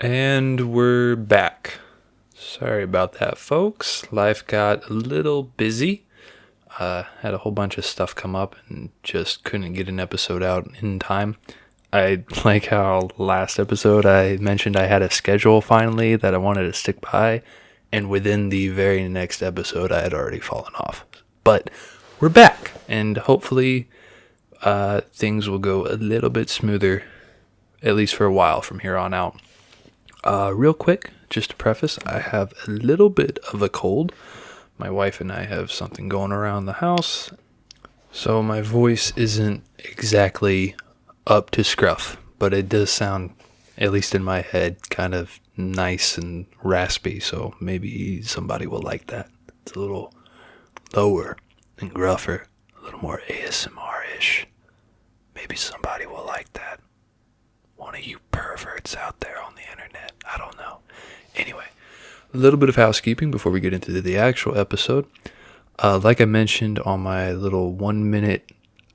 And we're back. Sorry about that, folks. Life got a little busy. Had a whole bunch of stuff come up and just couldn't get an episode out in time. I like how last episode I mentioned I had a schedule finally that I wanted to stick by, and within the very next episode I had already fallen off. But we're back, and hopefully things will go a little bit smoother, at least for a while from here on out. Real quick, just to preface, I have a little bit of a cold. My wife and I have something going around the house, so my voice isn't exactly up to scruff, but it does sound, at least in my head, kind of nice and raspy, so maybe somebody will like that. It's a little lower and gruffer, a little more ASMR-ish. Maybe somebody will like that. One of you perverts out there on the internet. I don't know. Anyway, a little bit of housekeeping before we get into the actual episode. Like I mentioned on my little 1 minute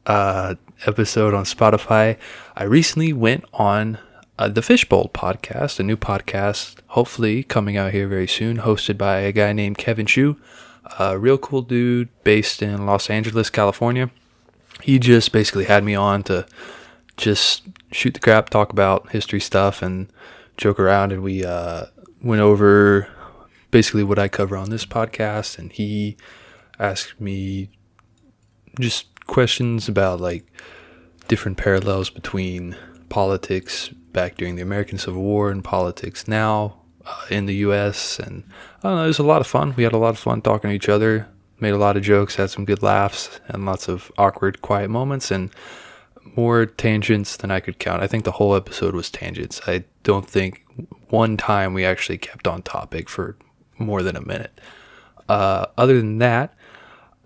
episode on Spotify, I recently went on the Fishbowl podcast, a new podcast, hopefully coming out here very soon, hosted by a guy named Kevin Chu, a real cool dude based in Los Angeles, California. He just basically had me on to just shoot the crap, talk about history stuff, and joke around, and we went over basically what I cover on this podcast, and he asked me just questions about like different parallels between politics back during the American Civil War and politics now in the U.S. And I don't know, it was a lot of fun. We had a lot of fun talking to each other, made a lot of jokes, had some good laughs, and lots of awkward, quiet moments, and more tangents than I could count. I think the whole episode was tangents. I don't think one time we actually kept on topic for more than a minute. Other than that,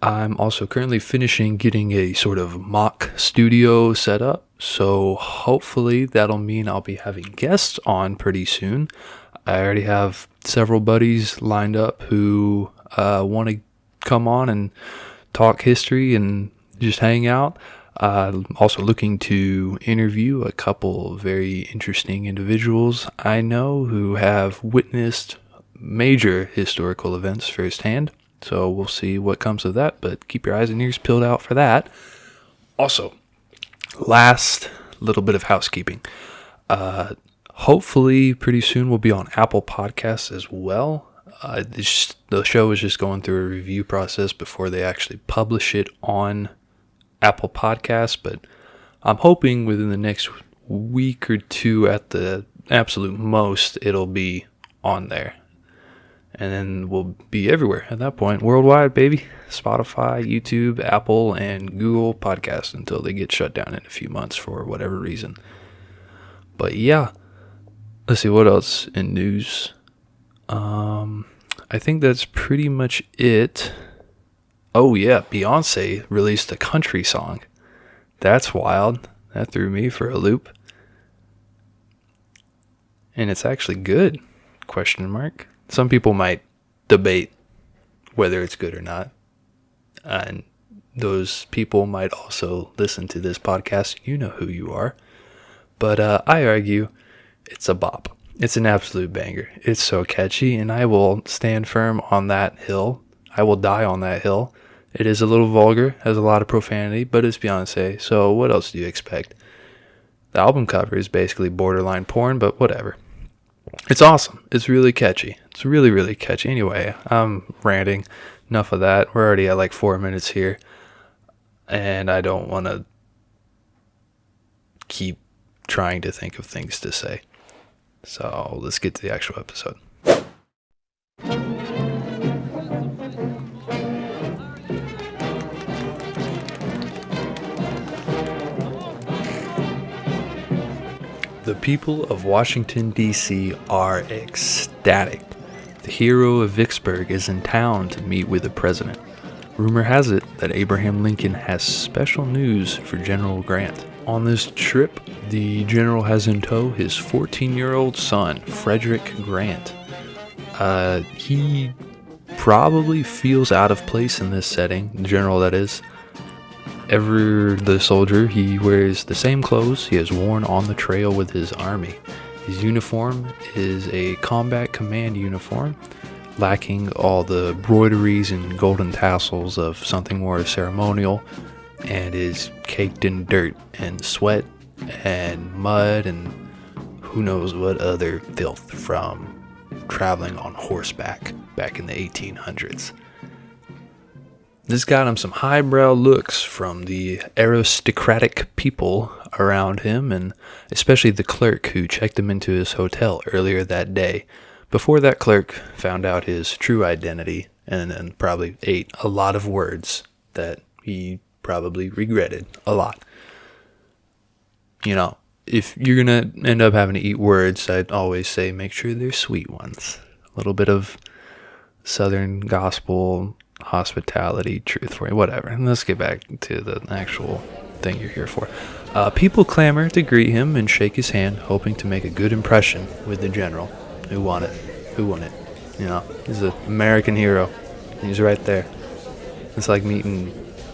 I'm also currently finishing getting a sort of mock studio set up, so hopefully that'll mean I'll be having guests on pretty soon. I already have several buddies lined up who want to come on and talk history and just hang out. Also looking to interview a couple of very interesting individuals I know who have witnessed major historical events firsthand. So we'll see what comes of that, but keep your eyes and ears peeled out for that. Also, last little bit of housekeeping. Hopefully pretty soon we'll be on Apple Podcasts as well. The show is just going through a review process before they actually publish it on Apple Podcasts, but I'm hoping within the next week or two at the absolute most it'll be on there, and then we'll be everywhere at that point, worldwide, baby. Spotify, YouTube, Apple, and Google Podcasts until they get shut down in a few months for whatever reason. But yeah, let's see what else in news. I think that's pretty much it. Oh yeah, Beyonce released a country song. That's wild. That threw me for a loop. And it's actually good, ? Some people might debate whether it's good or not. And those people might also listen to this podcast. You know who you are. But I argue it's a bop. It's an absolute banger. It's so catchy, and I will stand firm on that hill. I will die on that hill. It is a little vulgar, has a lot of profanity, but it's Beyonce, so what else do you expect? The album cover is basically borderline porn, but whatever. It's awesome. It's really catchy. It's really, really catchy. Anyway, I'm ranting. Enough of that. We're already at like 4 minutes here, and I don't want to keep trying to think of things to say. So let's get to the actual episode. The people of Washington, D.C. are ecstatic. The hero of Vicksburg is in town to meet with the president. Rumor has it that Abraham Lincoln has special news for General Grant. On this trip, the general has in tow his 14-year-old son, Frederick Grant. He probably feels out of place in this setting, the general that is. Ever the soldier, he wears the same clothes he has worn on the trail with his army. His uniform is a combat command uniform, lacking all the broideries and golden tassels of something more ceremonial, and is caked in dirt and sweat and mud and who knows what other filth from traveling on horseback back in the 1800s. This got him some highbrow looks from the aristocratic people around him, and especially the clerk who checked him into his hotel earlier that day, before that clerk found out his true identity and then probably ate a lot of words that he probably regretted a lot. You know, if you're going to end up having to eat words, I'd always say make sure they're sweet ones. A little bit of Southern gospel hospitality, truth for you, whatever. And let's get back to the actual thing you're here for. People clamor to greet him and shake his hand, hoping to make a good impression with the general. Who won it? Who won it? You know, he's an American hero. He's right there. It's like meeting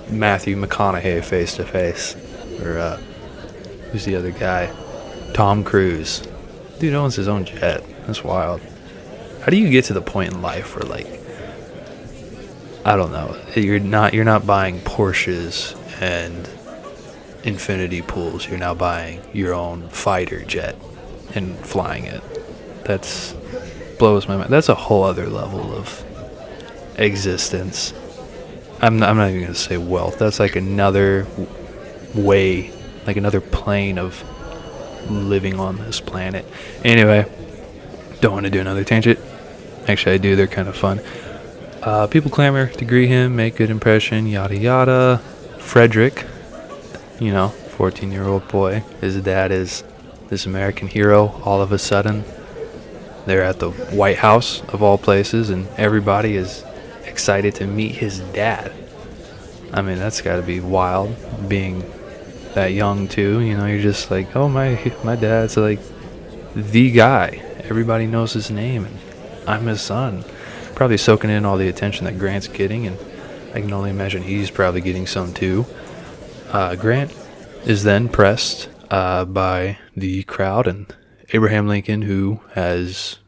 Matthew McConaughey face to face. Or, who's the other guy? Tom Cruise. Dude owns his own jet. That's wild. How do you get to the point in life where, like, I don't know, you're not buying Porsches and infinity pools. You're now buying your own fighter jet and flying it. That's blows my mind. That's a whole other level of existence. I'm not even gonna say wealth. That's like another way, like another plane of living on this planet. Anyway, don't want to do another tangent. Actually, I do. They're kind of fun. People clamor to greet him, make good impression, yada yada. Frederick, 14-year-old boy, his dad is this American hero. All of a sudden, they're at the White House, of all places, and everybody is excited to meet his dad. I mean, that's got to be wild, being that young, too. You're just like, oh, my dad's like the guy. Everybody knows his name, and I'm his son. Probably soaking in all the attention that Grant's getting, and I can only imagine he's probably getting some too. Grant is then pressed by the crowd, and Abraham Lincoln, who has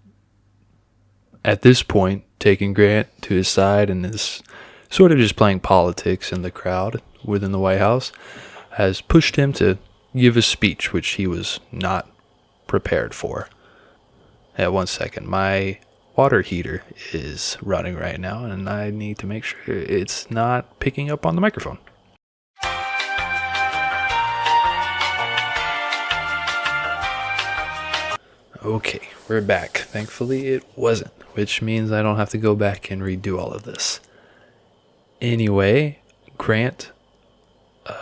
at this point taken Grant to his side and is sort of just playing politics in the crowd within the White House, has pushed him to give a speech which he was not prepared for. One second, my water heater is running right now, and I need to make sure it's not picking up on the microphone. Okay, we're back. Thankfully it wasn't, which means I don't have to go back and redo all of this. Anyway, Grant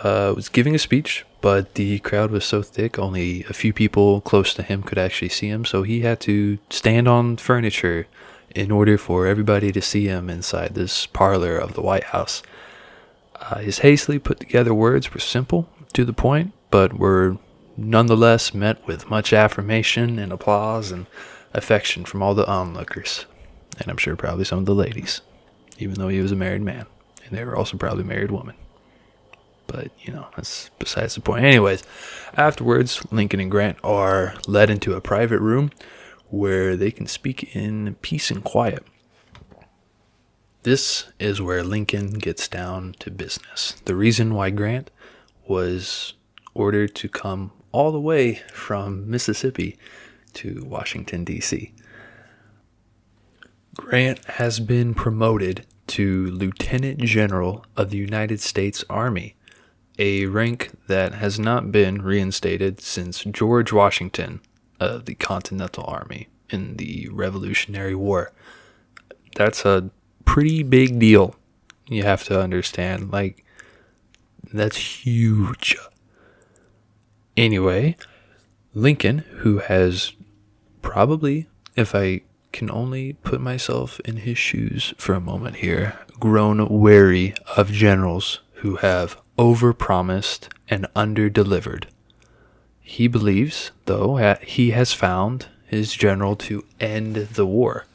was giving a speech, but the crowd was so thick, only a few people close to him could actually see him, so he had to stand on furniture in order for everybody to see him inside this parlor of the White House. His hastily put together words were simple, to the point, but were nonetheless met with much affirmation and applause and affection from all the onlookers, and I'm sure probably some of the ladies, even though he was a married man, and they were also probably married women. But, that's besides the point. Anyways, afterwards, Lincoln and Grant are led into a private room where they can speak in peace and quiet. This is where Lincoln gets down to business. The reason why Grant was ordered to come all the way from Mississippi to Washington, D.C. Grant has been promoted to Lieutenant General of the United States Army, a rank that has not been reinstated since George Washington of the Continental Army in the Revolutionary War. That's a pretty big deal. You have to understand, that's huge. Anyway, Lincoln, who has probably, if I can only put myself in his shoes for a moment here, grown wary of generals who have overpromised and underdelivered. He believes, though, he has found his general to end the war.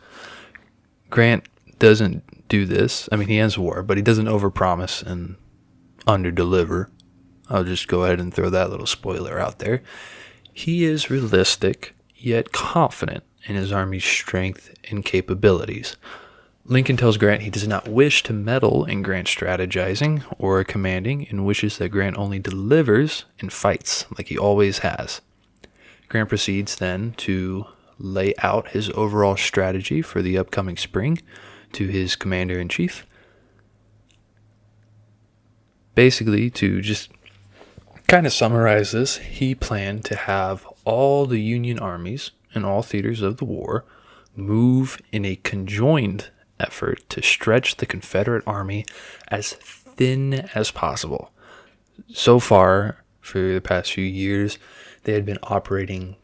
Grant doesn't do this. I mean, he ends war, but he doesn't overpromise and underdeliver. I'll just go ahead and throw that little spoiler out there. He is realistic, yet confident in his army's strength and capabilities. Lincoln tells Grant he does not wish to meddle in Grant's strategizing or commanding, and wishes that Grant only delivers and fights like he always has. Grant proceeds then to lay out his overall strategy for the upcoming spring to his commander-in-chief. Basically, to just kind of summarize this, he planned to have all the Union armies in all theaters of the war move in a conjoined effort to stretch the Confederate army as thin as possible. So far, for the past few years, they had been operating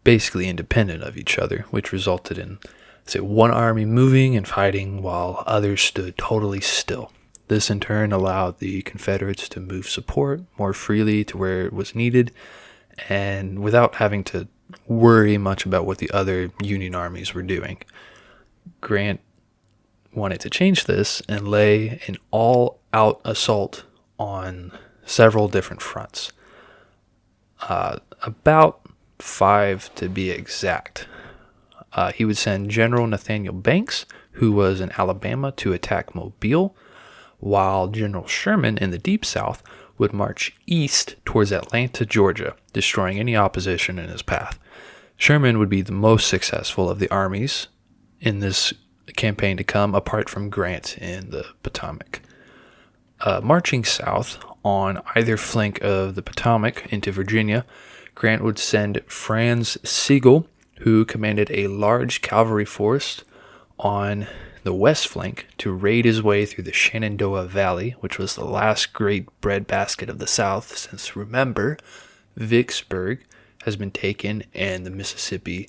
basically independent of each other, which resulted in, say, one army moving and fighting while others stood totally still. This in turn allowed the Confederates to move support more freely to where it was needed, and without having to worry much about what the other Union armies were doing. Grant wanted to change this and lay an all-out assault on several different fronts. About 5 to be exact. He would send General Nathaniel Banks, who was in Alabama, to attack Mobile, while General Sherman in the Deep South would march east towards Atlanta, Georgia, destroying any opposition in his path. Sherman would be the most successful of the armies in this campaign to come, apart from Grant in the Potomac. Marching south on either flank of the Potomac into Virginia, Grant would send Franz Sigel, who commanded a large cavalry force on the west flank, to raid his way through the Shenandoah Valley, which was the last great breadbasket of the South, since, remember, Vicksburg has been taken and the Mississippi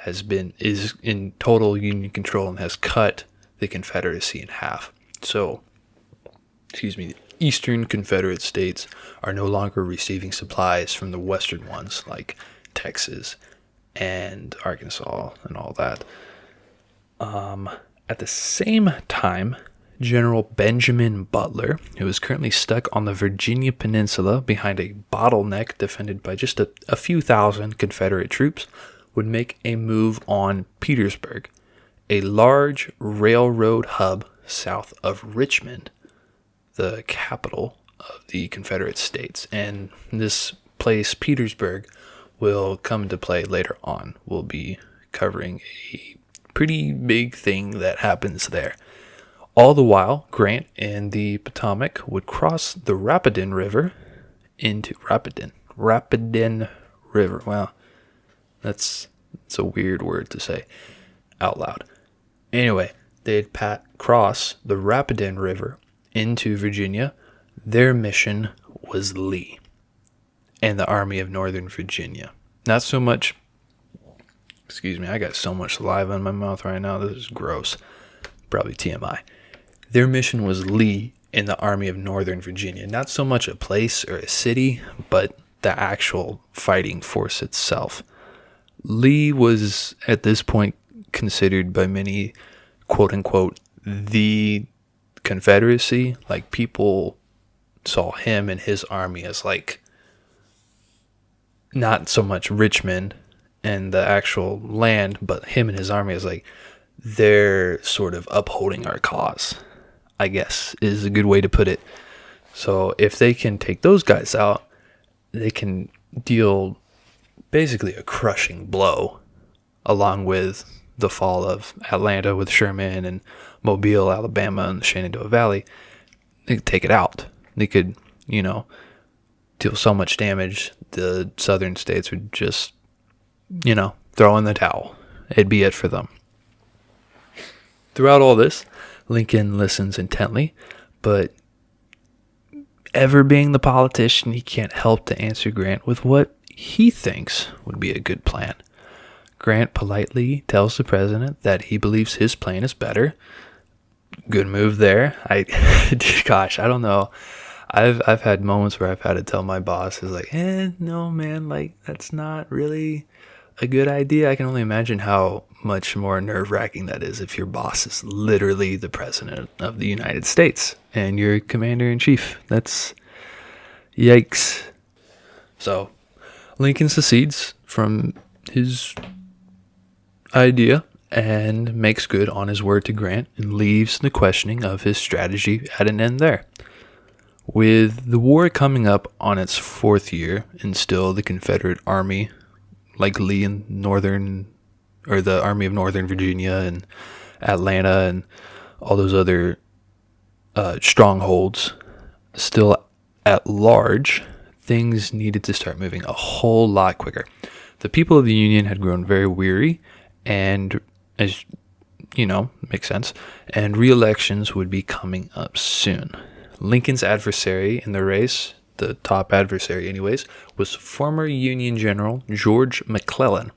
is in total Union control and has cut the Confederacy in half. So, the eastern Confederate states are no longer receiving supplies from the western ones, like Texas and Arkansas and all that. At the same time, General Benjamin Butler, who is currently stuck on the Virginia Peninsula behind a bottleneck defended by just a few thousand Confederate troops, would make a move on Petersburg, a large railroad hub south of Richmond, the capital of the Confederate States. And this place, Petersburg, will come into play later on. We'll be covering a pretty big thing that happens there. All the while, Grant and the Potomac would cross the Rapidan River into Rapidan River. Wow, that's a weird word to say out loud. Anyway, they'd cross the Rapidan River into Virginia. Their mission was Lee and the Army of Northern Virginia. Not so much. Excuse me, I got so much saliva in my mouth right now. This is gross. Probably TMI. Their mission was Lee and the Army of Northern Virginia. Not so much a place or a city, but the actual fighting force itself. Lee was, at this point, considered by many, quote-unquote, the Confederacy. Like, people saw him and his army as, like, not so much Richmond and the actual land, but him and his army as, like, they're sort of upholding our cause, I guess, is a good way to put it. So if they can take those guys out, they can deal basically a crushing blow, along with the fall of Atlanta with Sherman and Mobile, Alabama, and the Shenandoah Valley. They could take it out. They could, deal so much damage, the southern states would just, throw in the towel. It'd be it for them. Throughout all this, Lincoln listens intently, but ever being the politician, he can't help to answer Grant with what he thinks would be a good plan. Grant politely tells the president that he believes his plan is better. Good move there. I don't know. I've had moments where I've had to tell my boss, is like, no, man, like, that's not really a good idea. I can only imagine how much more nerve-wracking that is if your boss is literally the president of the United States and you're commander-in-chief. That's yikes. So Lincoln secedes from his idea and makes good on his word to Grant and leaves the questioning of his strategy at an end there. With the war coming up on its fourth year and still the Confederate Army, like Lee in the Army of Northern Virginia and Atlanta and all those other strongholds still at large, things needed to start moving a whole lot quicker. The people of the Union had grown very weary, and as you know, makes sense, and re-elections would be coming up soon. Lincoln's adversary in the race, the top adversary anyways, was former Union General George McClellan,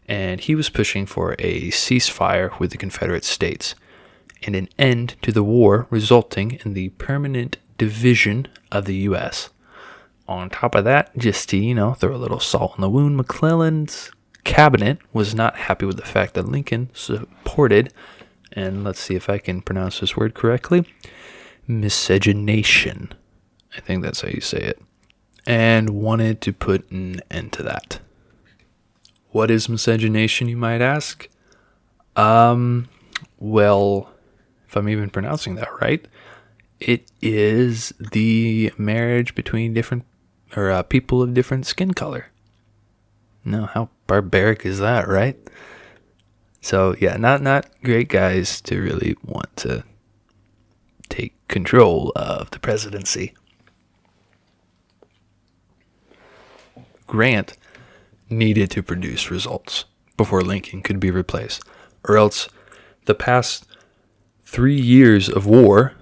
and he was pushing for a ceasefire with the Confederate States and an end to the war, resulting in the permanent division of the U.S. On top of that, just to, throw a little salt in the wound, McClellan's cabinet was not happy with the fact that Lincoln supported, and let's see if I can pronounce this word correctly, miscegenation. I think that's how you say it. And wanted to put an end to that. What is miscegenation, you might ask? Well, if I'm even pronouncing that right, it is the marriage between different people of different skin color. No, how barbaric is that, right? So yeah, not great guys to really want to take control of the presidency. Grant needed to produce results before Lincoln could be replaced, or else the past 3 years of war,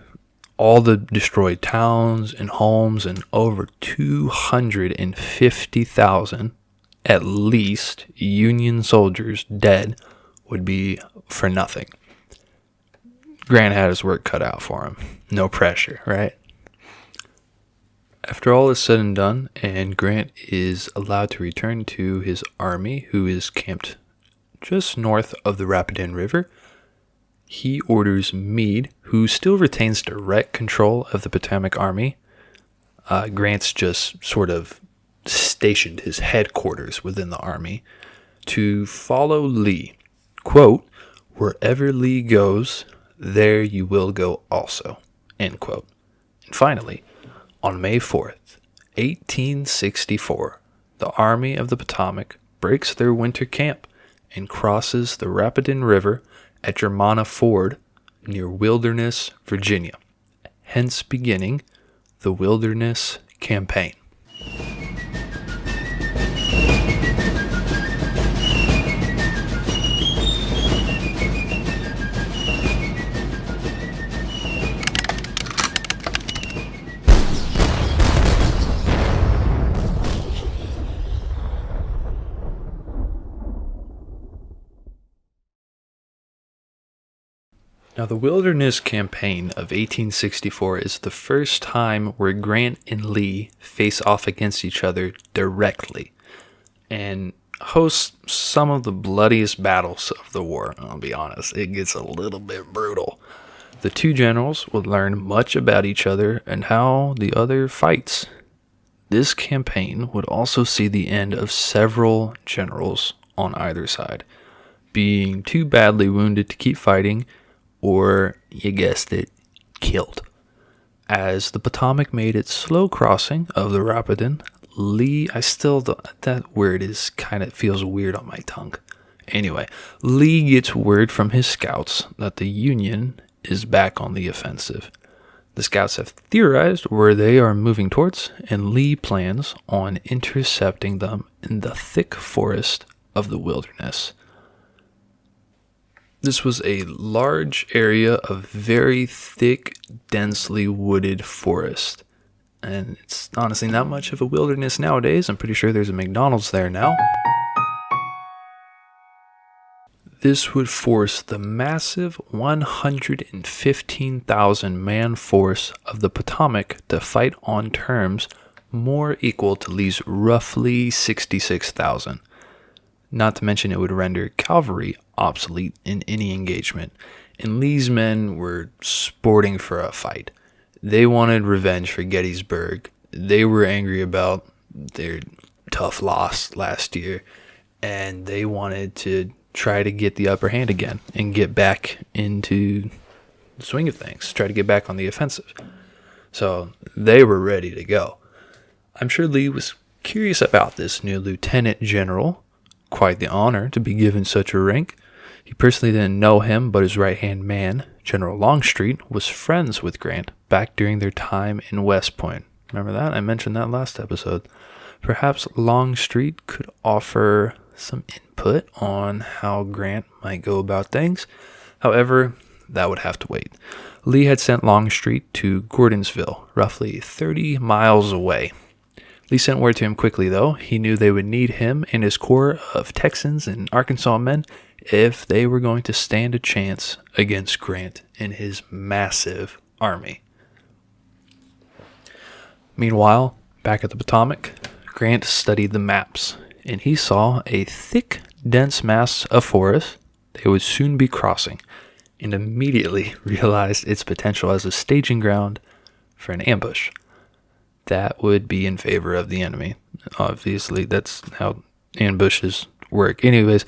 all the destroyed towns and homes and over 250,000 at least Union soldiers dead would be for nothing. Grant had his work cut out for him. No pressure, right? After all is said and done, and Grant is allowed to return to his army, who is camped just north of the Rapidan River, he orders Meade, who still retains direct control of the Potomac Army. Grant's just sort of stationed his headquarters within the army to follow Lee. Quote, "Wherever Lee goes, there you will go also." End quote. And finally, on May 4th, 1864, the Army of the Potomac breaks their winter camp and crosses the Rapidan River at Germanna Ford near Wilderness, Virginia, hence beginning the Wilderness Campaign. Now, the Wilderness Campaign of 1864 is the first time where Grant and Lee face off against each other directly and host some of the bloodiest battles of the war. I'll be honest, it gets a little bit brutal. The two generals would learn much about each other and how the other fights. This campaign would also see the end of several generals on either side, being too badly wounded to keep fighting, or, you guessed it, killed. As the Potomac made its slow crossing of the Rapidan, Lee, that word feels weird on my tongue. Anyway, Lee gets word from his scouts that the Union is back on the offensive. The scouts have theorized where they are moving towards, and Lee plans on intercepting them in the thick forest of the Wilderness. This was a large area of very thick, densely wooded forest. And it's honestly not much of a wilderness nowadays. I'm pretty sure there's a McDonald's there now. This would force the massive 115,000 man force of the Potomac to fight on terms more equal to Lee's roughly 66,000. Not to mention it would render cavalry obsolete in any engagement, and Lee's men were sporting for a fight. They wanted revenge for Gettysburg. They were angry about their tough loss last year, and they wanted to try to get the upper hand again and get back into the swing of things, try to get back on the offensive. So they were ready to go. I'm sure Lee was curious about this new lieutenant general. Quite the honor to be given such a rank. He personally didn't know him, but his right-hand man, General Longstreet, was friends with Grant back during their time in West Point. Remember that? I mentioned that last episode. Perhaps Longstreet could offer some input on how Grant might go about things. However, that would have to wait. Lee had sent Longstreet to Gordonsville, roughly 30 miles away. Lee sent word to him quickly, though. He knew they would need him and his corps of Texans and Arkansas men if they were going to stand a chance against Grant and his massive army. Meanwhile, back at the Potomac, Grant studied the maps, and he saw a thick, dense mass of forest they would soon be crossing, and immediately realized its potential as a staging ground for an ambush. That would be in favor of the enemy. Obviously, that's how ambushes work. Anyways,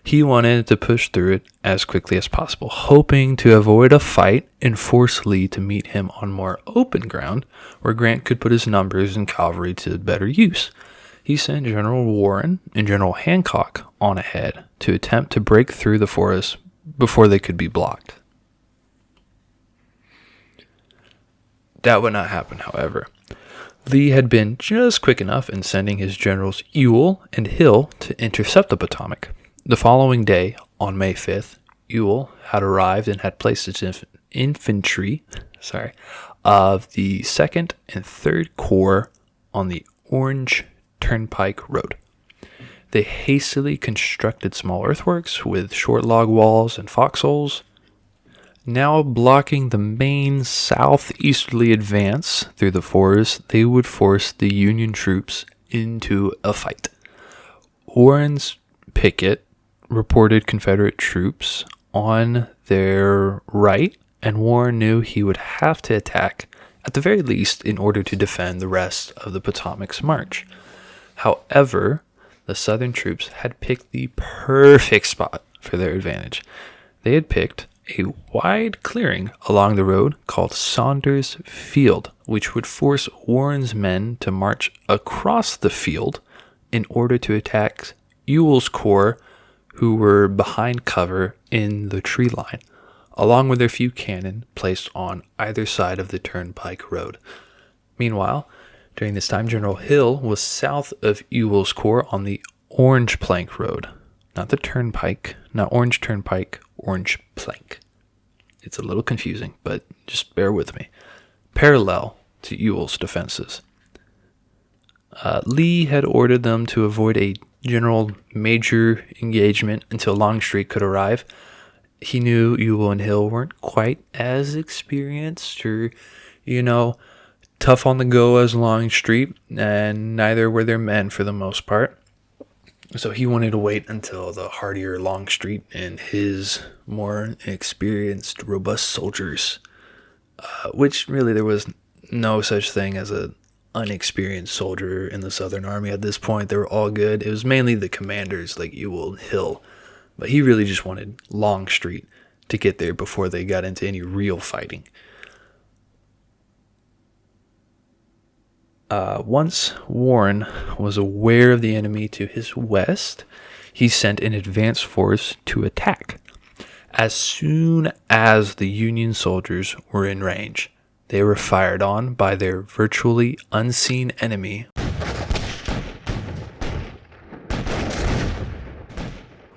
he wanted to push through it as quickly as possible, hoping to avoid a fight and force Lee to meet him on more open ground where Grant could put his numbers and cavalry to better use. He sent General Warren and General Hancock on ahead to attempt to break through the forest before they could be blocked. That would not happen, however. Lee had been just quick enough in sending his generals Ewell and Hill to intercept the Potomac. The following day, on May 5th, Ewell had arrived and had placed his infantry of the 2nd and 3rd Corps on the Orange Turnpike Road. They hastily constructed small earthworks with short log walls and foxholes, now blocking the main southeasterly advance through the forest. They would force the Union troops into a fight. Warren's picket reported Confederate troops on their right, and Warren knew he would have to attack at the very least in order to defend the rest of the Potomac's march. However, the Southern troops had picked the perfect spot for their advantage. They had picked a wide clearing along the road called Saunders Field, which would force Warren's men to march across the field in order to attack Ewell's corps, who were behind cover in the tree line, along with their few cannon placed on either side of the Turnpike Road. Meanwhile, during this time, General Hill was south of Ewell's corps on the Orange Plank Road. Not the Turnpike, not Orange Turnpike, Orange Plank. It's a little confusing, but just bear with me. Parallel to Ewell's defenses. Lee had ordered them to avoid a general major engagement until Longstreet could arrive. He knew Ewell and Hill weren't quite as experienced or, tough on the go as Longstreet, and neither were their men for the most part. So he wanted to wait until the hardier Longstreet and his more experienced, robust soldiers, which really there was no such thing as an unexperienced soldier in the Southern Army at this point. They were all good. It was mainly the commanders like Ewell and Hill, but he really just wanted Longstreet to get there before they got into any real fighting. Once Warren was aware of the enemy to his west, he sent an advance force to attack. As soon as the Union soldiers were in range, they were fired on by their virtually unseen enemy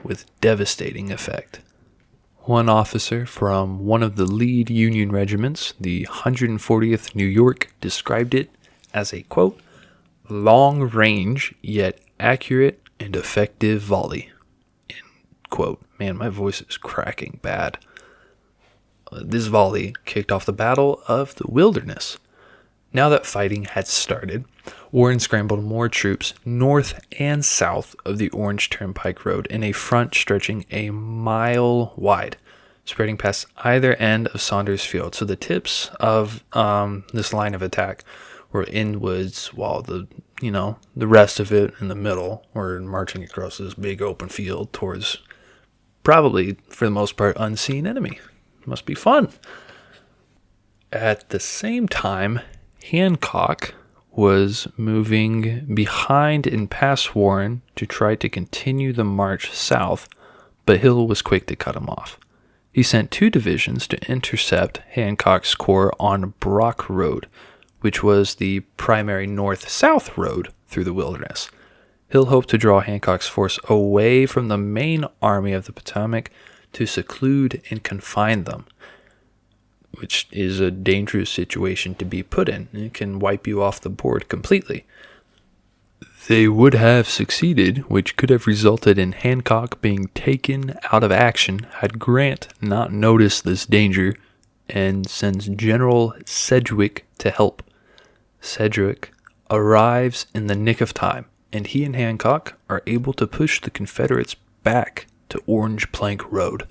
with devastating effect. One officer from one of the lead Union regiments, the 140th New York, described it as a, quote, long-range yet accurate and effective volley, end quote. Man, my voice is cracking bad. This volley kicked off the Battle of the Wilderness. Now that fighting had started, Warren scrambled more troops north and south of the Orange Turnpike Road in a front stretching a mile wide, spreading past either end of Saunders Field. So the tips of this line of attack were in woods, while the the rest of it in the middle, we're marching across this big open field towards probably, for the most part, unseen enemy. Must be fun. At the same time, Hancock was moving behind and past Warren to try to continue the march south, but Hill was quick to cut him off. He sent 2 divisions to intercept Hancock's corps on Brock Road, which was the primary north-south road through the wilderness. Hill hoped to draw Hancock's force away from the main army of the Potomac to seclude and confine them, which is a dangerous situation to be put in. It can wipe you off the board completely. They would have succeeded, which could have resulted in Hancock being taken out of action had Grant not noticed this danger and sends General Sedgwick to help. Sedgwick arrives in the nick of time, and he and Hancock are able to push the Confederates back to Orange Plank Road.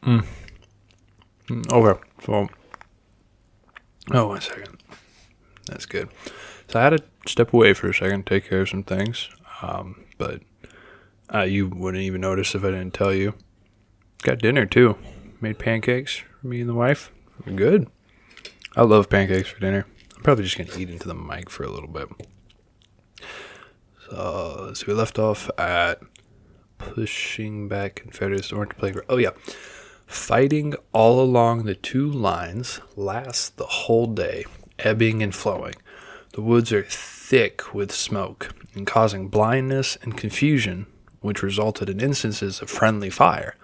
Okay, so... Oh, 1 second. That's good. So I had to step away for a second, take care of some things, but you wouldn't even notice if I didn't tell you. Got dinner, too. Made pancakes for me and the wife. Good. I love pancakes for dinner. I'm probably just going to eat into the mic for a little bit. So we left off at pushing back Confederates to Orange Plank Road. Oh, yeah. Fighting all along the 2 lines lasts the whole day, ebbing and flowing. The woods are thick with smoke and causing blindness and confusion, which resulted in instances of friendly fire.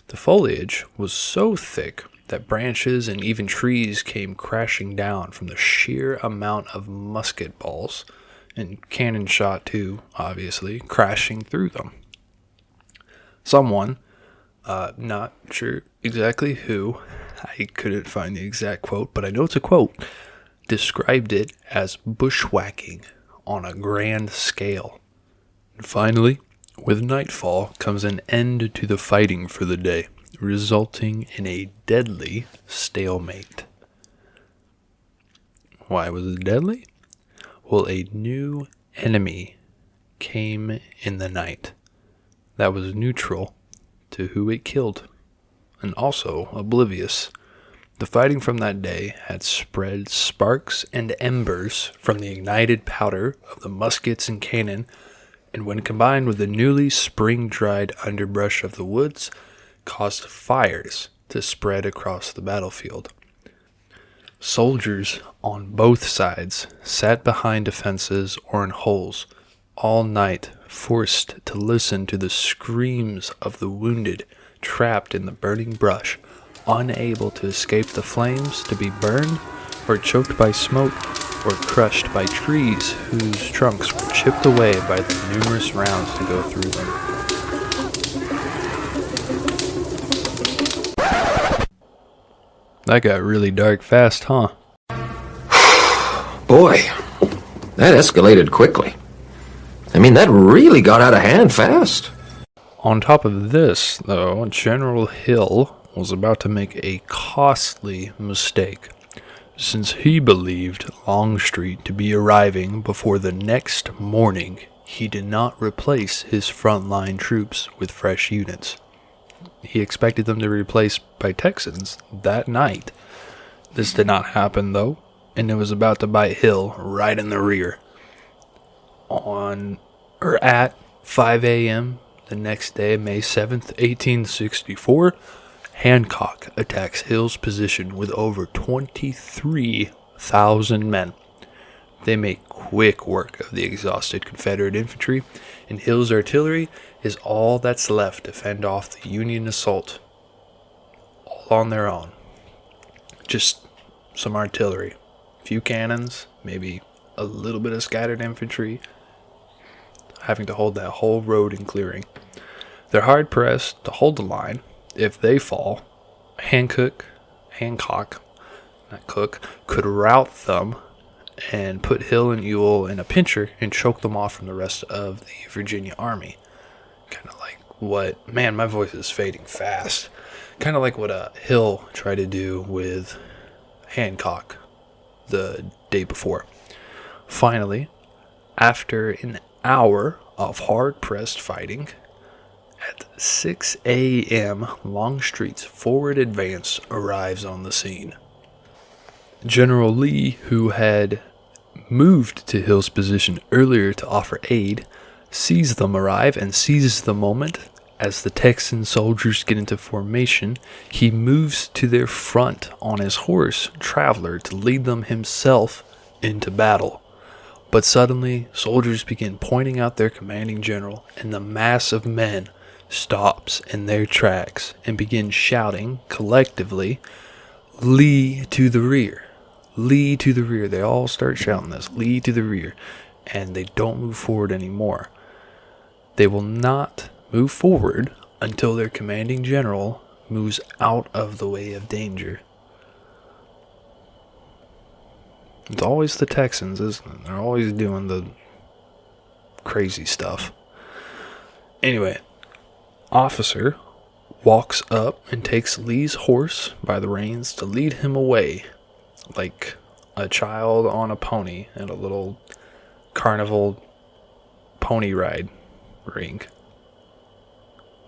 The foliage was so thick that branches and even trees came crashing down from the sheer amount of musket balls, and cannon shot too, obviously, crashing through them. Someone, not sure exactly who, I couldn't find the exact quote, but I know it's a quote, described it as bushwhacking on a grand scale. And finally, with nightfall comes an end to the fighting for the day, resulting in a deadly stalemate. Why was it deadly? Well, a new enemy came in the night that was neutral to who it killed, and also oblivious. The fighting from that day had spread sparks and embers from the ignited powder of the muskets and cannon, and when combined with the newly spring-dried underbrush of the woods, caused fires to spread across the battlefield. Soldiers on both sides sat behind defenses or in holes all night, forced to listen to the screams of the wounded trapped in the burning brush, unable to escape the flames, to be burned or choked by smoke or crushed by trees whose trunks were chipped away by the numerous rounds to go through them. That got really dark fast, huh? Boy, that escalated quickly. I mean, that really got out of hand fast. On top of this, though, General Hill was about to make a costly mistake, since he believed Longstreet to be arriving before the next morning. He did not replace his frontline troops with fresh units. He expected them to be replaced by Texans that night. This did not happen, though, and it was about to bite Hill right in the rear. At 5 a.m. the next day, May 7th, 1864, Hancock attacks Hill's position with over 23,000 men. They make quick work of the exhausted Confederate infantry, and Hill's artillery is all that's left to fend off the Union assault, all on their own. Just some artillery, a few cannons, maybe a little bit of scattered infantry, having to hold that whole road in clearing. They're hard-pressed to hold the line. If they fall, Hancock, could rout them and put Hill and Ewell in a pincher and choke them off from the rest of the Virginia army. Kind of like what... Man, my voice is fading fast. Kind of like what Hill tried to do with Hancock the day before. Finally, After an hour of hard-pressed fighting, at 6 a.m., Longstreet's forward advance arrives on the scene. General Lee, who had moved to Hill's position earlier to offer aid, sees them arrive and seizes the moment. As the Texan soldiers get into formation, he moves to their front on his horse, Traveler, to lead them himself into battle. But suddenly, soldiers begin pointing out their commanding general, and the mass of men stops in their tracks and begins shouting collectively, "Lee to the rear! Lee to the rear!" They all start shouting this, "Lee to the rear," and they don't move forward anymore. They will not move forward until their commanding general moves out of the way of danger. It's always the Texans, isn't it? They're always doing the crazy stuff. Anyway, officer walks up and takes Lee's horse by the reins to lead him away, like a child on a pony at a little carnival pony ride ring.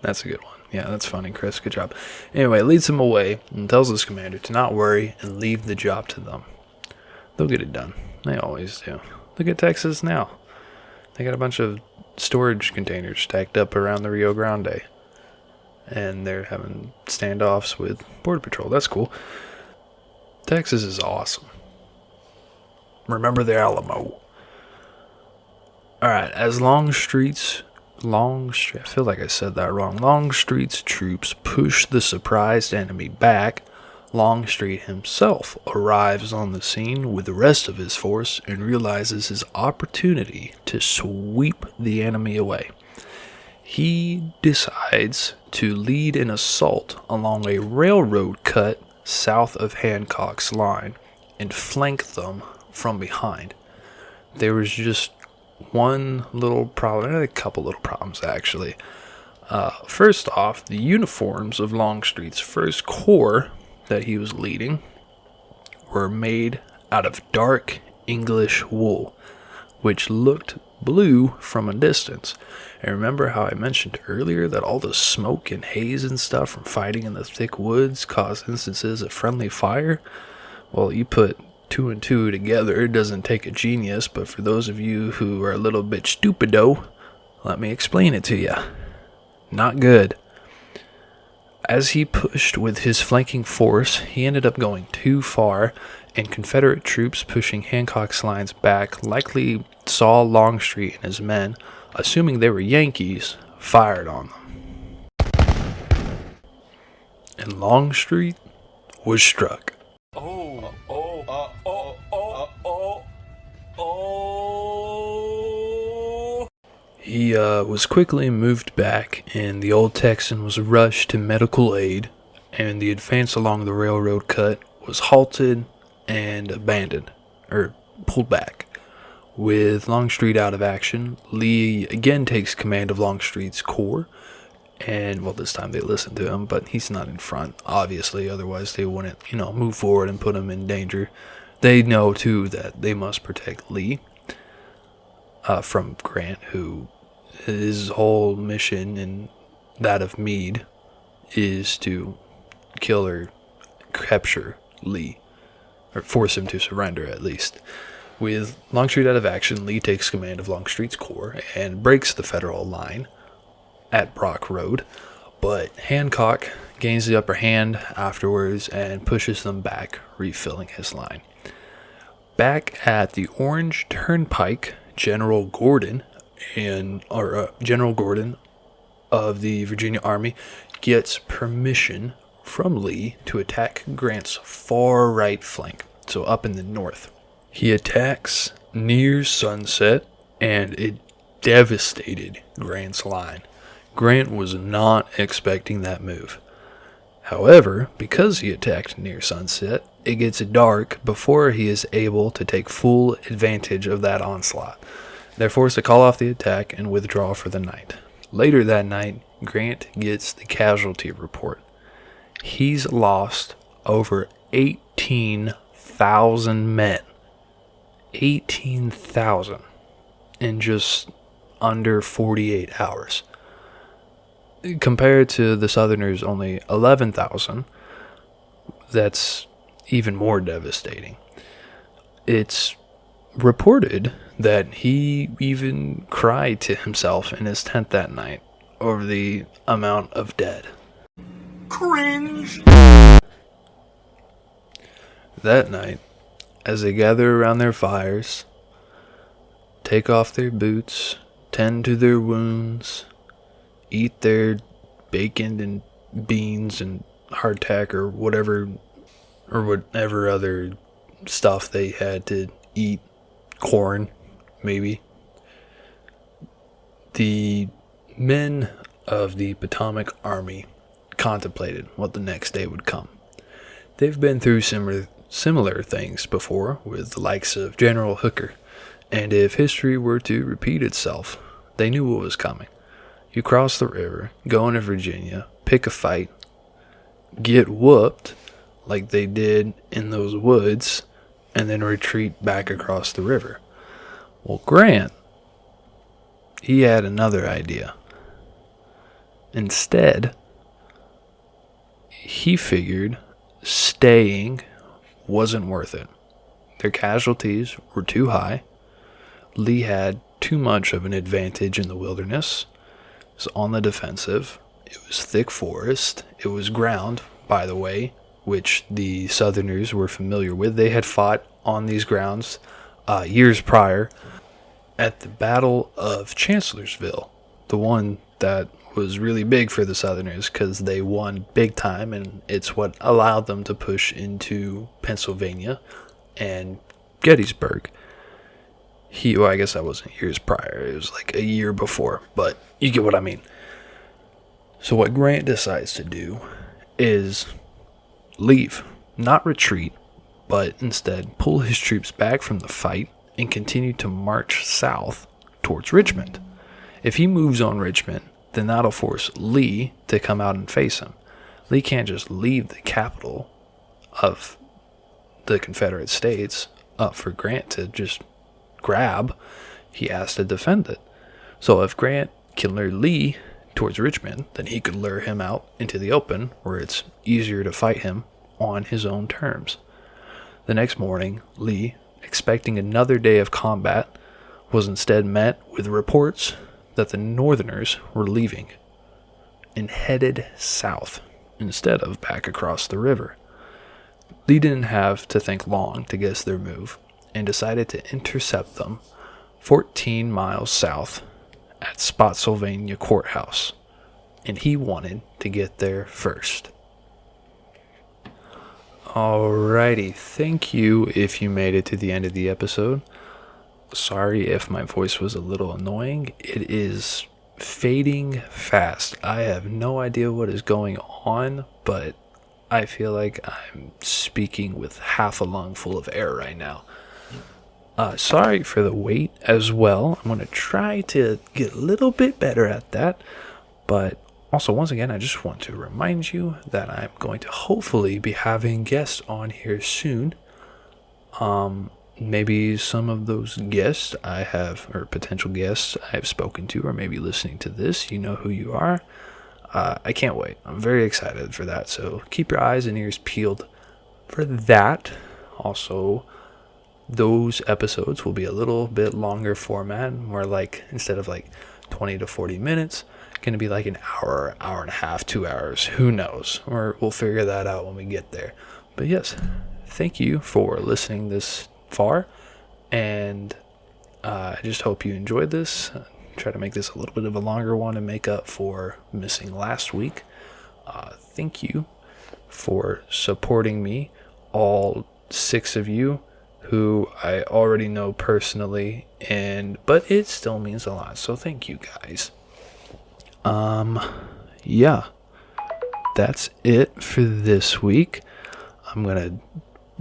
That's a good one. Yeah, that's funny, Chris. Good job. Anyway, leads him away and tells his commander to not worry and leave the job to them. They'll get it done. They always do. Look at Texas now. They got a bunch of storage containers stacked up around the Rio Grande. And they're having standoffs with Border Patrol. That's cool. Texas is awesome. Remember the Alamo. Alright, as Longstreet's troops push the surprised enemy back, Longstreet himself arrives on the scene with the rest of his force and realizes his opportunity to sweep the enemy away. He decides to lead an assault along a railroad cut south of Hancock's line and flank them from behind. There was just one little problem, a couple little problems actually. First off, the uniforms of Longstreet's First Corps that he was leading were made out of dark English wool, which looked blue from a distance. And remember how I mentioned earlier that all the smoke and haze and stuff from fighting in the thick woods caused instances of friendly fire? Well, you put 2 and 2 together. It doesn't take a genius, but for those of you who are a little bit stupido, let me explain it to you. Not good. As he pushed with his flanking force, he ended up going too far, and Confederate troops pushing Hancock's lines back likely saw Longstreet and his men, assuming they were Yankees, fired on them. And Longstreet was struck. He was quickly moved back, and the old Texan was rushed to medical aid, and the advance along the railroad cut was halted and abandoned, or pulled back. With Longstreet out of action, Lee again takes command of Longstreet's corps, and, well, this time they listen to him, but he's not in front, obviously, otherwise they wouldn't, move forward and put him in danger. They know, too, that they must protect Lee from Grant, who his whole mission and that of Meade is to kill or capture Lee, or force him to surrender at least. With Longstreet out of action, Lee takes command of Longstreet's corps and breaks the Federal line at Brock Road, but Hancock gains the upper hand afterwards and pushes them back, refilling his line. Back at the Orange Turnpike, General Gordon of the Virginia Army gets permission from Lee to attack Grant's far right flank, so up in the north. He attacks near sunset, and it devastated Grant's line. Grant was not expecting that move. However, because he attacked near sunset, it gets dark before he is able to take full advantage of that onslaught. They're forced to call off the attack and withdraw for the night. Later that night, Grant gets the casualty report. He's lost over 18,000 men. 18,000. in just under 48 hours. Compared to the Southerners' only 11,000, that's even more devastating. It's reported that he even cried to himself in his tent that night over the amount of dead. Cringe! That night, as they gather around their fires, take off their boots, tend to their wounds, eat their bacon and beans and hardtack or whatever other stuff they had to eat, corn, maybe. The men of the Potomac Army contemplated what the next day would come. They've been through similar things before with the likes of General Hooker, and if history were to repeat itself, they knew what was coming. You cross the river, go into Virginia, pick a fight, get whooped like they did in those woods, and then retreat back across the river. Well, Grant, he had another idea. Instead, he figured staying wasn't worth it. Their casualties were too high. Lee had too much of an advantage in the wilderness. It was on the defensive. It was thick forest. It was ground, by the way, which the Southerners were familiar with. They had fought on these grounds years prior at the Battle of Chancellorsville, the one that was really big for the Southerners because they won big time, and it's what allowed them to push into Pennsylvania and Gettysburg. Well, I guess that wasn't years prior. It was like a year before, but you get what I mean. So what Grant decides to do is leave, not retreat, but instead pull his troops back from the fight and continue to march south towards Richmond. If he moves on Richmond, then that'll force Lee to come out and face him. Lee can't just leave the capital of the Confederate States up for Grant to just grab. He has to defend it. So if Grant can lure Lee towards Richmond, then he could lure him out into the open where it's easier to fight him on his own terms. The next morning, Lee, expecting another day of combat, was instead met with reports that the Northerners were leaving and headed south instead of back across the river. Lee didn't have to think long to guess their move and decided to intercept them 14 miles south at Spotsylvania Courthouse, and he wanted to get there first. Alrighty, thank you if you made it to the end of the episode. Sorry if my voice was a little annoying. It is fading fast. I have no idea what is going on, but I feel like I'm speaking with half a lung full of air right now. Sorry for the wait as well. I'm going to try to get a little bit better at that. But also, once again, I just want to remind you that I'm going to hopefully be having guests on here soon. Maybe some of those guests I have, or potential guests I have spoken to, or maybe listening to this, you know who you are. I can't wait. I'm very excited for that. So keep your eyes and ears peeled for that. Also, those episodes will be a little bit longer format, more like, instead of like 20 to 40 minutes, going to be like an hour, hour and a half, 2 hours. Who knows? Or we'll figure that out when we get there. But yes, thank you for listening this far, and I just hope you enjoyed this. Try to make this a little bit of a longer one to make up for missing last week. Thank you for supporting me, all 6 of you who I already know personally, but it still means a lot, so thank you guys. Yeah, that's it for this week. I'm gonna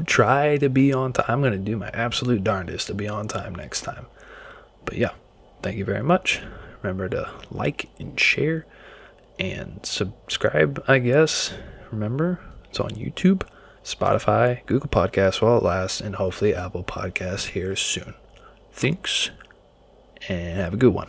try to be on time. I'm going to do my absolute darndest to be on time next time. But yeah, thank you very much. Remember to like and share and subscribe, I guess. Remember, it's on YouTube, Spotify, Google Podcasts while it lasts, and hopefully Apple Podcasts here soon. Thanks, and have a good one.